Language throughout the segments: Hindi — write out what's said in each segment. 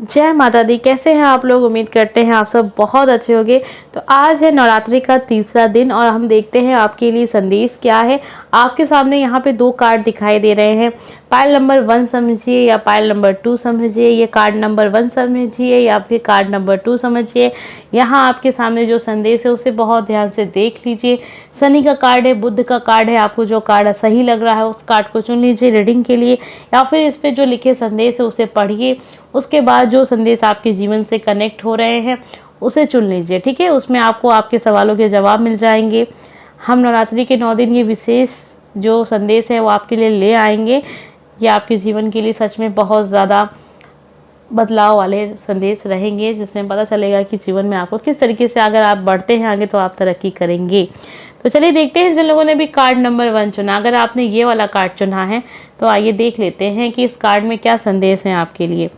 जय माता दी। कैसे हैं आप लोग? उम्मीद करते हैं आप सब बहुत अच्छे होंगे। तो आज है नवरात्रि का तीसरा दिन और हम देखते हैं आपके लिए संदेश क्या है। आपके सामने यहाँ पे दो कार्ड दिखाई दे रहे हैं। पायल नंबर 1 समझिए या पायल नंबर 2 समझिए, ये कार्ड नंबर 1 समझिए या फिर कार्ड नंबर 2 समझिए। यहाँ आपके सामने जो संदेश है उसे बहुत ध्यान से देख लीजिए। शनि का कार्ड है, बुध का कार्ड है, आपको जो कार्ड सही लग रहा है उस कार्ड को चुन लीजिए रीडिंग के लिए, या फिर इस पे जो लिखे संदेश है उसे पढ़िए। उसके बाद जो संदेश आपके जीवन से कनेक्ट हो रहे हैं उसे चुन लीजिए, ठीक है। उसमें आपको आपके सवालों के जवाब मिल जाएंगे। हम नवरात्रि के 9 दिन ये विशेष जो संदेश है वो आपके लिए ले आएंगे। ये आपके जीवन के लिए सच में बहुत ज़्यादा बदलाव वाले संदेश रहेंगे, जिसमें पता चलेगा कि जीवन में आपको किस तरीके से अगर आप बढ़ते हैं आगे तो आप तरक्की करेंगे। तो चलिए देखते हैं जिन लोगों ने भी कार्ड नंबर 1 चुना। अगर आपने ये वाला कार्ड चुना है तो आइए देख लेते हैं कि इस कार्ड में क्या संदेश है आपके लिए।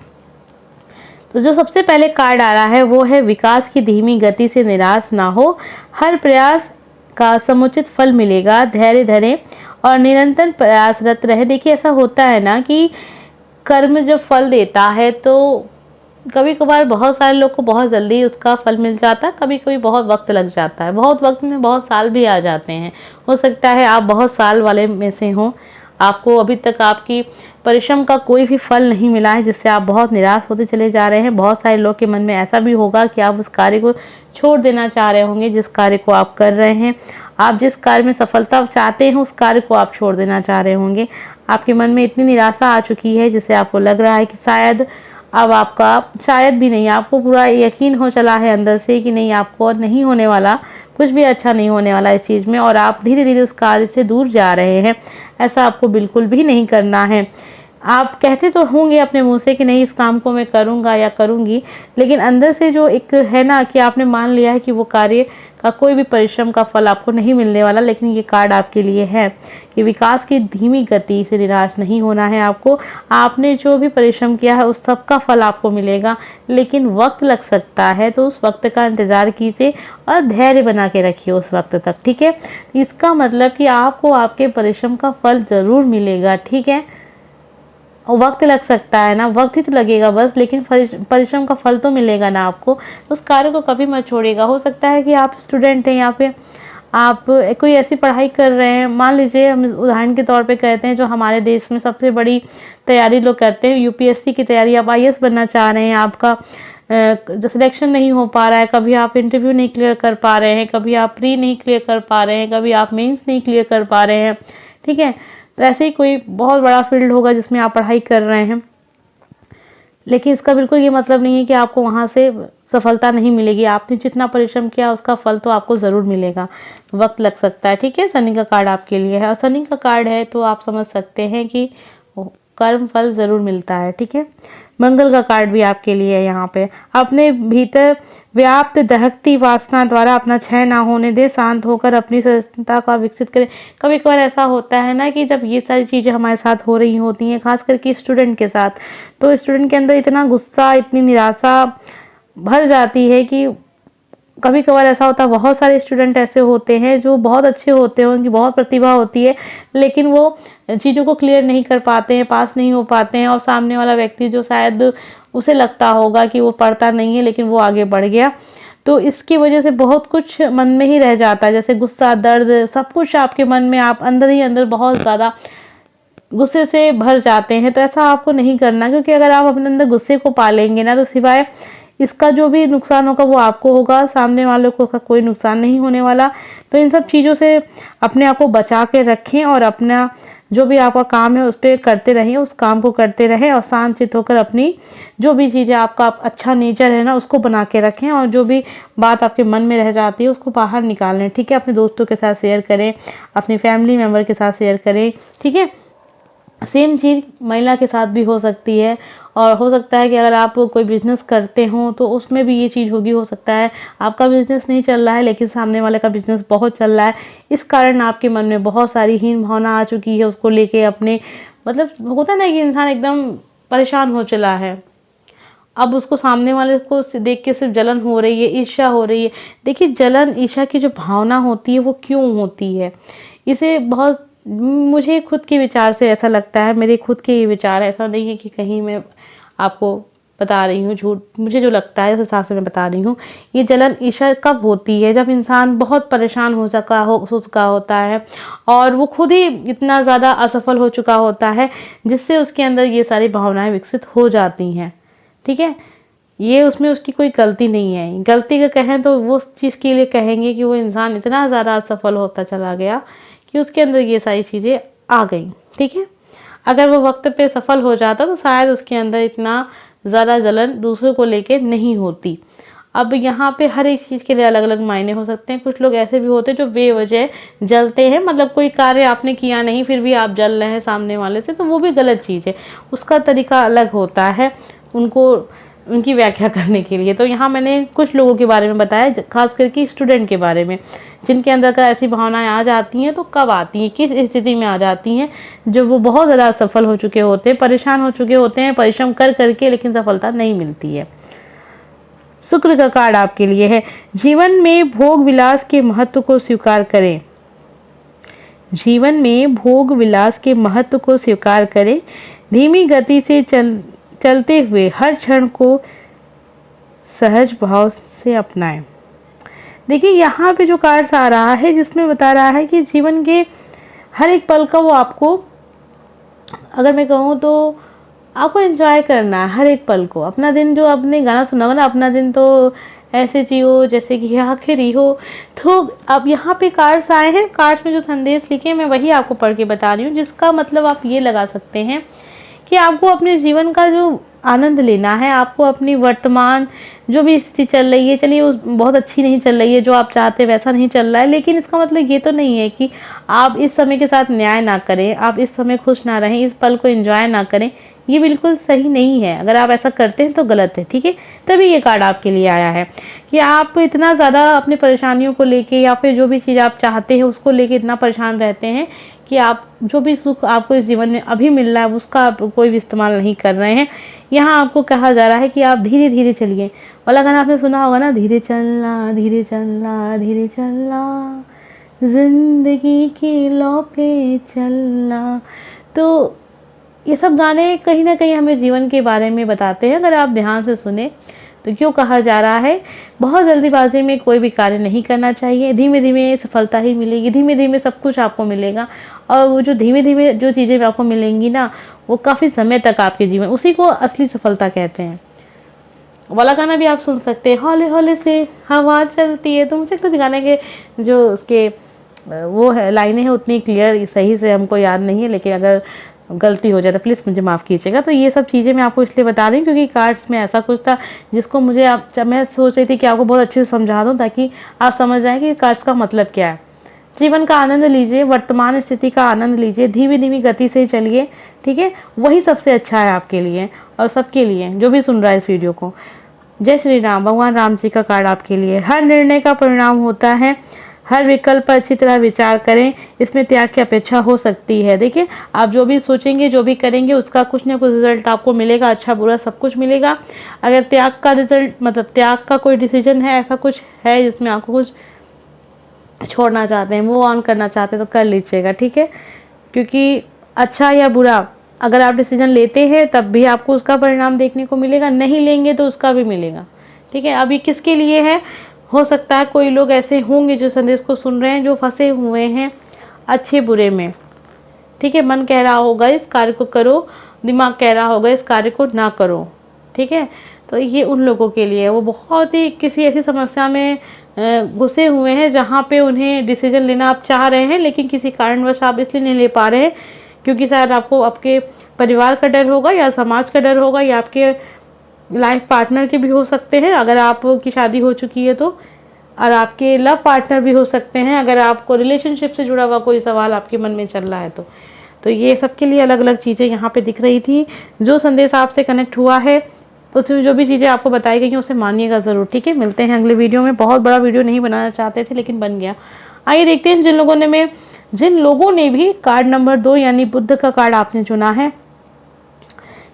तो जो सबसे पहले कार्ड आ रहा है वो है विकास की धीमी गति से निराश ना हो, हर प्रयास का समुचित फल मिलेगा, धैर्य धरें और निरंतर प्रयासरत रहे। देखिए ऐसा होता है ना कि कर्म जब फल देता है तो कभी कभार बहुत सारे लोग को बहुत जल्दी उसका फल मिल जाता है, कभी कभी बहुत वक्त लग जाता है, बहुत वक्त में बहुत साल भी आ जाते हैं। हो सकता है आप बहुत साल वाले में से हों, आपको अभी तक आपकी परिश्रम का कोई भी फल नहीं मिला है, जिससे आप बहुत निराश होते चले जा रहे हैं। बहुत सारे लोग के मन में ऐसा भी होगा कि आप उस कार्य को छोड़ देना चाह रहे होंगे जिस कार्य को आप कर रहे हैं। आप जिस कार्य में सफलता चाहते हैं उस कार्य को आप छोड़ देना चाह रहे होंगे। आपके मन में इतनी निराशा आ चुकी है जिससे आपको लग रहा है कि शायद अब आपका, शायद भी नहीं, आपको पूरा यकीन हो चला है अंदर से कि नहीं, आपको नहीं होने वाला, कुछ भी अच्छा नहीं होने वाला इस चीज़ में, और आप धीरे धीरे उस कार्य से दूर जा रहे हैं। ऐसा आपको बिल्कुल भी नहीं करना है। आप कहते तो होंगे अपने मुंह से कि नहीं इस काम को मैं करूंगा या करूंगी, लेकिन अंदर से जो एक है ना कि आपने मान लिया है कि वो कार्य का कोई भी परिश्रम का फल आपको नहीं मिलने वाला। लेकिन ये कार्ड आपके लिए है कि विकास की धीमी गति से निराश नहीं होना है आपको। आपने जो भी परिश्रम किया है उस सब का फल आपको मिलेगा, लेकिन वक्त लग सकता है, तो उस वक्त का इंतज़ार कीजिए और धैर्य बना के रखिए उस वक्त तक, ठीक है। इसका मतलब कि आपको आपके परिश्रम का फल ज़रूर मिलेगा, ठीक है। और वक्त लग सकता है ना, वक्त ही तो लगेगा बस, लेकिन परिश्रम का फल तो मिलेगा ना आपको। उस कार्य को कभी मत छोड़िएगा। हो सकता है कि आप स्टूडेंट हैं या फिर आप कोई ऐसी पढ़ाई कर रहे हैं, मान लीजिए हम उदाहरण के तौर पे कहते हैं जो हमारे देश में सबसे बड़ी तैयारी लोग करते हैं यूपीएससी की तैयारी, आप आईएएस बनना चाह रहे हैं, आपका सिलेक्शन नहीं हो पा रहा है, कभी आप इंटरव्यू नहीं क्लियर कर पा रहे हैं, कभी आप प्री नहीं क्लियर कर पा रहे हैं, कभी आप मेंस नहीं क्लियर कर पा रहे हैं, ठीक है। तो ऐसे ही कोई बहुत बड़ा फील्ड होगा जिसमें आप पढ़ाई कर रहे हैं, लेकिन इसका बिल्कुल ये मतलब नहीं है कि आपको वहाँ से सफलता नहीं मिलेगी। आपने जितना परिश्रम किया उसका फल तो आपको ज़रूर मिलेगा, वक्त लग सकता है, ठीक है। शनि का कार्ड आपके लिए है और शनि का कार्ड है तो आप समझ सकते हैं कि कर्म फल ज़रूर मिलता है, ठीक है। मंगल का कार्ड भी आपके लिए है। यहाँ पे अपने भीतर व्याप्त दहकती वासना द्वारा अपना क्षय ना होने दे, शांत होकर अपनी सजगता का विकसित करें। कभी कभार ऐसा होता है ना कि जब ये सारी चीज़ें हमारे साथ हो रही होती हैं, खास करके स्टूडेंट के साथ, तो स्टूडेंट के अंदर इतना गुस्सा, इतनी निराशा भर जाती है कि कभी कभार ऐसा होता है, बहुत सारे स्टूडेंट ऐसे होते हैं जो बहुत अच्छे होते हैं, उनकी बहुत प्रतिभा होती है, लेकिन वो चीज़ों को क्लियर नहीं कर पाते हैं, पास नहीं हो पाते हैं, और सामने वाला व्यक्ति जो शायद उसे लगता होगा कि वो पढ़ता नहीं है लेकिन वो आगे बढ़ गया, तो इसकी वजह से बहुत कुछ मन में ही रह जाता है, जैसे गुस्सा, दर्द, सब कुछ आपके मन में, आप अंदर ही अंदर बहुत ज़्यादा गुस्से से भर जाते हैं। तो ऐसा आपको नहीं करना, क्योंकि अगर आप अपने अंदर गुस्से को पालेंगे ना तो सिवाय इसका जो भी नुकसान होगा वो आपको होगा, सामने वालों को का कोई नुकसान नहीं होने वाला। तो इन सब चीज़ों से अपने आप को बचा के रखें और अपना जो भी आपका काम है उस पर करते रहें, उस काम को करते रहें और शांत चित्त होकर अपनी जो भी चीज़ें, आपका अच्छा नेचर है ना उसको बना के रखें, और जो भी बात आपके मन में रह जाती है उसको बाहर निकाल लें, ठीक है। अपने दोस्तों के साथ शेयर करें, अपने फैमिली मेम्बर के साथ शेयर करें, ठीक है। सेम चीज़ महिला के साथ भी हो सकती है, और हो सकता है कि अगर आप कोई बिजनेस करते हो तो उसमें भी ये चीज़ होगी। हो सकता है आपका बिजनेस नहीं चल रहा है लेकिन सामने वाले का बिजनेस बहुत चल रहा है, इस कारण आपके मन में बहुत सारी हीन भावना आ चुकी है उसको लेके, अपने मतलब होता है ना कि इंसान एकदम परेशान हो चला है, अब उसको सामने वाले को देख के सिर्फ जलन हो रही है, ईर्ष्या हो रही है। देखिए जलन ईर्ष्या की जो भावना होती है वो क्यों होती है, इसे बहुत, मुझे खुद के विचार से ऐसा लगता है, मेरे खुद के ये विचार है, ऐसा नहीं है कि कहीं मैं आपको बता रही हूँ, झूठ मुझे जो लगता है उस हिसाब से मैं बता रही हूँ। ये जलन ईर्ष्या कब होती है? जब इंसान बहुत परेशान हो चुका होता है और वो खुद ही इतना ज़्यादा असफल हो चुका होता है, जिससे उसके अंदर ये सारी भावनाएं विकसित हो जाती हैं। ठीक है, ये उसमें उसकी कोई गलती नहीं है। गलती का कहें तो वो उस चीज़ के लिए कहेंगे कि वो इंसान इतना ज़्यादा असफल होता चला गया कि उसके अंदर ये सारी चीज़ें आ गई। ठीक है, अगर वो वक्त पे सफल हो जाता तो शायद उसके अंदर इतना ज़्यादा जलन दूसरों को लेके नहीं होती। अब यहाँ पे हर एक चीज़ के लिए अलग अलग मायने हो सकते हैं। कुछ लोग ऐसे भी होते हैं जो बेवजह जलते हैं, मतलब कोई कार्य आपने किया नहीं फिर भी आप जल रहे हैं सामने वाले से, तो वो भी गलत चीज़ है। उसका तरीका अलग होता है उनको उनकी व्याख्या करने के लिए। तो यहाँ मैंने कुछ लोगों के बारे में बताया, खास करके स्टूडेंट के बारे में, जिनके अंदर का ऐसी भावनाएं आ जाती हैं तो कब आती हैं, किस स्थिति में आ जाती हैं, जब वो बहुत ज़्यादा असफल हो चुके होते हैं, परेशान हो चुके होते हैं, परिश्रम कर करके लेकिन सफलता नहीं मिलती है। शुक्र का कार्ड आपके लिए है, जीवन में भोग विलास के महत्व को स्वीकार करें। जीवन में भोग विलास के महत्व को स्वीकार करें, धीमी गति से चलते हुए हर क्षण को सहज भाव से अपनाएं। देखिए यहाँ पे जो कार्ड्स आ रहा है जिसमें बता रहा है कि जीवन के हर एक पल का वो आपको, अगर मैं कहूँ तो आपको एंजॉय करना है हर एक पल को। अपना दिन, जो आपने गाना सुना होगा ना, अपना दिन तो ऐसे जियो जैसे कि आखिरी हो। तो अब यहाँ पे कार्ड्स आए हैं, कार्ड्स में जो संदेश लिखे हैं मैं वही आपको पढ़ के बता रही हूँ, जिसका मतलब आप ये लगा सकते हैं कि आपको अपने जीवन का जो आनंद लेना है, आपको अपनी वर्तमान जो भी स्थिति चल रही है, चलिए उस बहुत अच्छी नहीं चल रही है, जो आप चाहते हैं वैसा नहीं चल रहा है, लेकिन इसका मतलब ये तो नहीं है कि आप इस समय के साथ न्याय ना करें, आप इस समय खुश ना रहें, इस पल को एंजॉय ना करें। ये बिल्कुल सही नहीं है। अगर आप ऐसा करते हैं तो गलत है। ठीक है, तभी ये कार्ड आपके लिए आया है कि आप इतना ज़्यादा अपनी परेशानियों को लेके या फिर जो भी चीज़ आप चाहते हैं उसको लेके इतना परेशान रहते हैं कि आप जो भी सुख आपको इस जीवन में अभी मिल रहा है उसका आप कोई भी इस्तेमाल नहीं कर रहे हैं। यहाँ आपको कहा जा रहा है कि आप धीरे धीरे चलिए। वाला गाना आपने सुना होगा ना, धीरे चलना धीरे चलना धीरे चलना, जिंदगी की लौ पे चलना। तो ये सब गाने कहीं ना कहीं हमें जीवन के बारे में बताते हैं। अगर आप ध्यान से सुने तो क्यों कहा जा रहा है, बहुत जल्दीबाजी में कोई भी कार्य नहीं करना चाहिए। धीमे धीमे सफलता ही मिलेगी, धीमे धीमे सब कुछ आपको मिलेगा। और वो जो धीमे धीमे जो चीज़ें आपको मिलेंगी ना, वो काफ़ी समय तक आपके जीवन, उसी को असली सफलता कहते हैं। वाला गाना भी आप सुन सकते हैं, हौले हौले से हवा चलती है। तो मुझे कुछ गाने के जो उसके वो है लाइनें हैं उतनी क्लियर सही से हमको याद नहीं है, लेकिन अगर गलती हो जाए तो प्लीज़ मुझे माफ़ कीजिएगा। तो ये सब चीज़ें मैं आपको इसलिए बता रही हूँ क्योंकि कार्ड्स में ऐसा कुछ था जिसको मुझे मैं सोच रही थी कि आपको बहुत अच्छे से समझा दूँ ताकि आप समझ जाएँ कि कार्ड्स का मतलब क्या है। जीवन का आनंद लीजिए, वर्तमान स्थिति का आनंद लीजिए, धीमी धीमी गति से चलिए। ठीक है, वही सबसे अच्छा है आपके लिए और सबके लिए जो भी सुन रहा है इस वीडियो को। जय श्री राम। भगवान राम जी का कार्ड आपके लिए। हर निर्णय का परिणाम होता है, हर विकल्प पर अच्छी तरह विचार करें, इसमें त्याग की अपेक्षा हो सकती है। देखिए, आप जो भी सोचेंगे, जो भी करेंगे, उसका कुछ ना कुछ रिजल्ट आपको मिलेगा, अच्छा बुरा सब कुछ मिलेगा। अगर त्याग का रिजल्ट, मतलब त्याग का कोई डिसीजन है, ऐसा कुछ है जिसमें आपको कुछ छोड़ना चाहते हैं, मूव ऑन करना चाहते हैं, तो कर लीजिएगा। ठीक है, क्योंकि अच्छा या बुरा अगर आप डिसीजन लेते हैं तब भी आपको उसका परिणाम देखने को मिलेगा, नहीं लेंगे तो उसका भी मिलेगा। ठीक है, अभी किसके लिए है, हो सकता है कोई लोग ऐसे होंगे जो संदेश को सुन रहे हैं जो फंसे हुए हैं अच्छे बुरे में। ठीक है, मन कह रहा होगा इस कार्य को करो, दिमाग कह रहा होगा इस कार्य को ना करो। ठीक है, तो ये उन लोगों के लिए, वो बहुत ही किसी ऐसी समस्या में घुसे हुए हैं जहाँ पे उन्हें डिसीजन लेना आप चाह रहे हैं, लेकिन किसी कारणवश आप इसलिए नहीं ले पा रहे हैं क्योंकि शायद आपको आपके परिवार का डर होगा या समाज का डर होगा या आपके लाइफ पार्टनर के भी हो सकते हैं अगर आपकी शादी हो चुकी है तो, और आपके लव पार्टनर भी हो सकते हैं अगर आपको रिलेशनशिप से जुड़ा हुआ कोई सवाल आपके मन में चल रहा है तो ये सबके लिए अलग अलग चीज़ें यहाँ पे दिख रही थी। जो संदेश आपसे कनेक्ट हुआ है उसमें जो भी चीज़ें आपको बताई गई हैं उसे मानिएगा ज़रूर। ठीक है, मिलते हैं अगले वीडियो में। बहुत बड़ा वीडियो नहीं बनाना चाहते थे लेकिन बन गया। आइए देखते हैं जिन लोगों ने भी कार्ड नंबर 2 यानी बुद्ध का कार्ड आपने चुना है,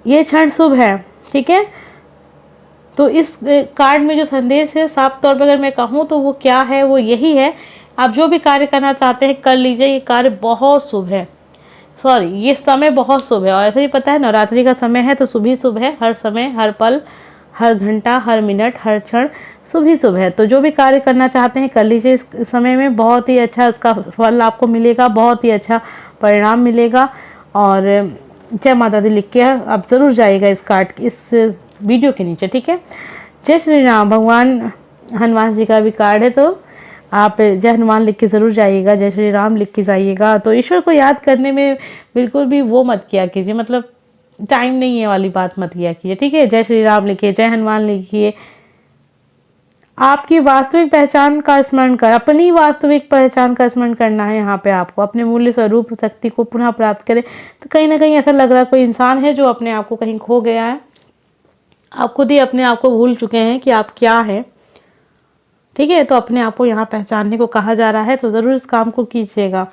ये क्षण शुभ है। ठीक है, तो इस कार्ड में जो संदेश है साफ तौर पर अगर मैं कहूँ तो वो क्या है, वो यही है, आप जो भी कार्य करना चाहते हैं कर लीजिए, ये कार्य बहुत शुभ है। सॉरी, ये समय बहुत शुभ है। और ऐसा ही पता है नवरात्रि का समय है तो शुभ ही शुभ है, हर समय, हर पल, हर घंटा, हर मिनट, हर क्षण शुभ ही शुभ है। तो जो भी कार्य करना चाहते हैं कर लीजिए इस समय में, बहुत ही अच्छा इसका फल आपको मिलेगा, बहुत ही अच्छा परिणाम मिलेगा। और जय माता दी लिख के आप ज़रूर जाइएगा इस वीडियो के नीचे, ठीक है। जय श्री राम। भगवान हनुमान जी का भी कार्ड है, तो आप जय हनुमान लिख के ज़रूर जाइएगा, जय श्री राम लिख के जाइएगा। तो ईश्वर को याद करने में बिल्कुल भी वो मत किया कीजिए, मतलब टाइम नहीं है वाली बात मत किया कीजिए, ठीक है। जय श्री राम लिखिए, जय हनुमान लिखिए। आपकी वास्तविक पहचान का स्मरण कर, अपनी वास्तविक पहचान का स्मरण करना है यहाँ पे आपको, अपने मूल्य स्वरूप शक्ति को पुनः प्राप्त करें। तो कहीं ना कहीं ऐसा लग रहा है कोई इंसान है जो अपने आप को कहीं खो गया है, आप खुद ही अपने आप को भूल चुके हैं कि आप क्या हैं, ठीक है। तो अपने आप को यहाँ पहचानने को कहा जा रहा है, तो ज़रूर इस काम को कीजिएगा।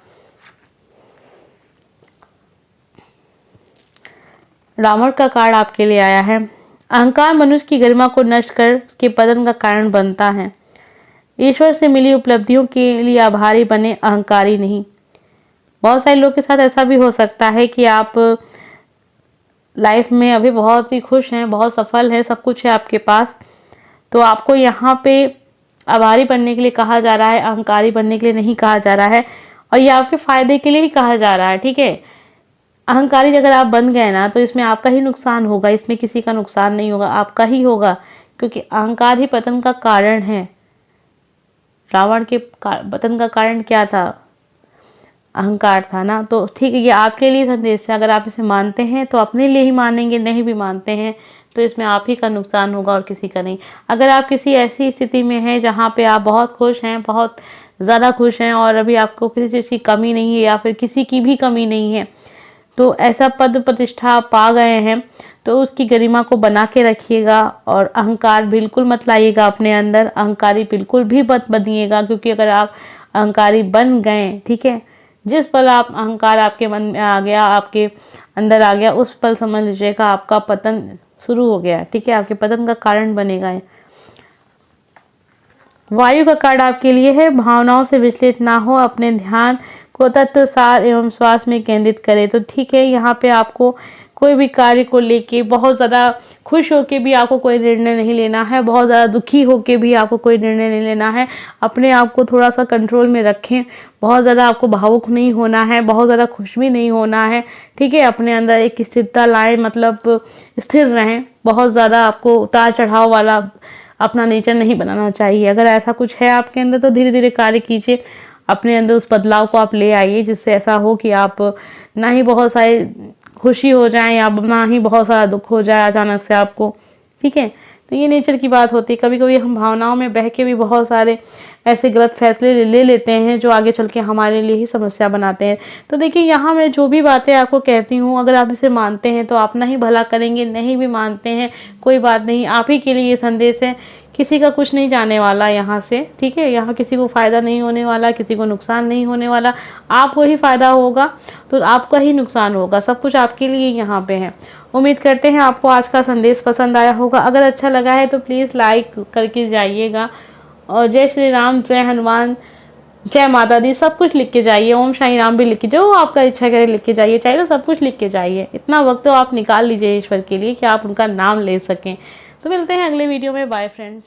रावण का कार्ड आपके लिए आया है। अहंकार मनुष्य की गरिमा को नष्ट कर उसके पतन का कारण बनता है। ईश्वर से मिली उपलब्धियों के लिए आभारी बने, अहंकारी नहीं। बहुत सारे लोग के साथ ऐसा भी हो सकता है कि आप लाइफ में अभी बहुत ही खुश हैं, बहुत सफल हैं, सब कुछ है आपके पास, तो आपको यहाँ पे आभारी बनने के लिए कहा जा रहा है, अहंकारी बनने के लिए नहीं कहा जा रहा है। और ये आपके फायदे के लिए ही कहा जा रहा है, ठीक है। अहंकारी अगर आप बन गए ना तो इसमें आपका ही नुकसान होगा, इसमें किसी का नुकसान नहीं होगा, आपका ही होगा, क्योंकि अहंकार ही पतन का कारण है। रावण के पतन का कारण क्या था? अहंकार था ना। तो ठीक है, ये आपके लिए संदेश है। अगर आप इसे मानते हैं तो अपने लिए ही मानेंगे, नहीं भी मानते हैं तो इसमें आप ही का नुकसान होगा और किसी का नहीं। अगर आप किसी ऐसी स्थिति में हैं जहाँ पे आप बहुत खुश हैं, बहुत ज़्यादा खुश हैं और अभी आपको किसी चीज़ की कमी नहीं है या फिर किसी की भी कमी नहीं है, तो ऐसा पद प्रतिष्ठा आप पा गए हैं तो उसकी गरिमा को बना के रखिएगा और अहंकार बिल्कुल मत लाइएगा अपने अंदर, अहंकारी बिल्कुल भी मत बनिएगा। क्योंकि अगर आप अहंकारी बन गए, ठीक है, जिस पल आप अहंकार आपके मन में आ गया, आपके अंदर आ गया, उस पल समझ लीजिएगा आपका पतन शुरू हो गया, ठीक है, आपके पतन का कारण बनेगा। वायु का कार्ड आपके लिए है। भावनाओं से विचलित ना हो, अपने ध्यान को तत्व सार एवं श्वास में केंद्रित करें। तो ठीक है, यहाँ पे आपको कोई भी कार्य को लेके बहुत ज़्यादा खुश होके भी आपको कोई निर्णय नहीं लेना है, बहुत ज़्यादा दुखी होके भी आपको कोई निर्णय नहीं लेना है। अपने आप को थोड़ा सा कंट्रोल में रखें, बहुत ज़्यादा आपको भावुक नहीं होना है, बहुत ज़्यादा खुश भी नहीं होना है, ठीक है। अपने अंदर एक स्थिरता लाएं, मतलब स्थिर रहें, बहुत ज़्यादा आपको उतार चढ़ाव वाला अपना नेचर नहीं बनाना चाहिए। अगर ऐसा कुछ है आपके अंदर तो धीरे धीरे कार्य कीजिए, अपने अंदर उस बदलाव को आप ले आइए जिससे ऐसा हो कि आप ना ही बहुत सारी खुशी हो जाए या ना ही बहुत सारा दुख हो जाए अचानक से आपको, ठीक है। तो ये नेचर की बात होती है। कभी कभी हम भावनाओं में बह के भी बहुत सारे ऐसे गलत फैसले ले लेते हैं जो आगे चल के हमारे लिए ही समस्या बनाते हैं। तो देखिए, यहाँ मैं जो भी बातें आपको कहती हूँ, अगर आप इसे मानते हैं तो अपना ही भला करेंगे, नहीं भी मानते हैं कोई बात नहीं, आप ही के लिए ये संदेश है। किसी का कुछ नहीं जाने वाला यहाँ से, ठीक है। यहाँ किसी को फ़ायदा नहीं होने वाला, किसी को नुकसान नहीं होने वाला, आपको ही फ़ायदा होगा तो आपका ही नुकसान होगा, सब कुछ आपके लिए यहाँ पे है। उम्मीद करते हैं आपको आज का संदेश पसंद आया होगा। अगर अच्छा लगा है तो प्लीज़ लाइक करके जाइएगा और जय श्री राम, जय हनुमान, जय माता दी सब कुछ लिख के जाइए। ओम साई राम भी लिख के, जो आपका इच्छा करे लिख के जाइए, चाहिए तो सब कुछ लिख के जाइए। इतना वक्त तो आप निकाल लीजिए ईश्वर के लिए कि आप उनका नाम ले सकें। तो मिलते हैं अगले वीडियो में। Bye friends.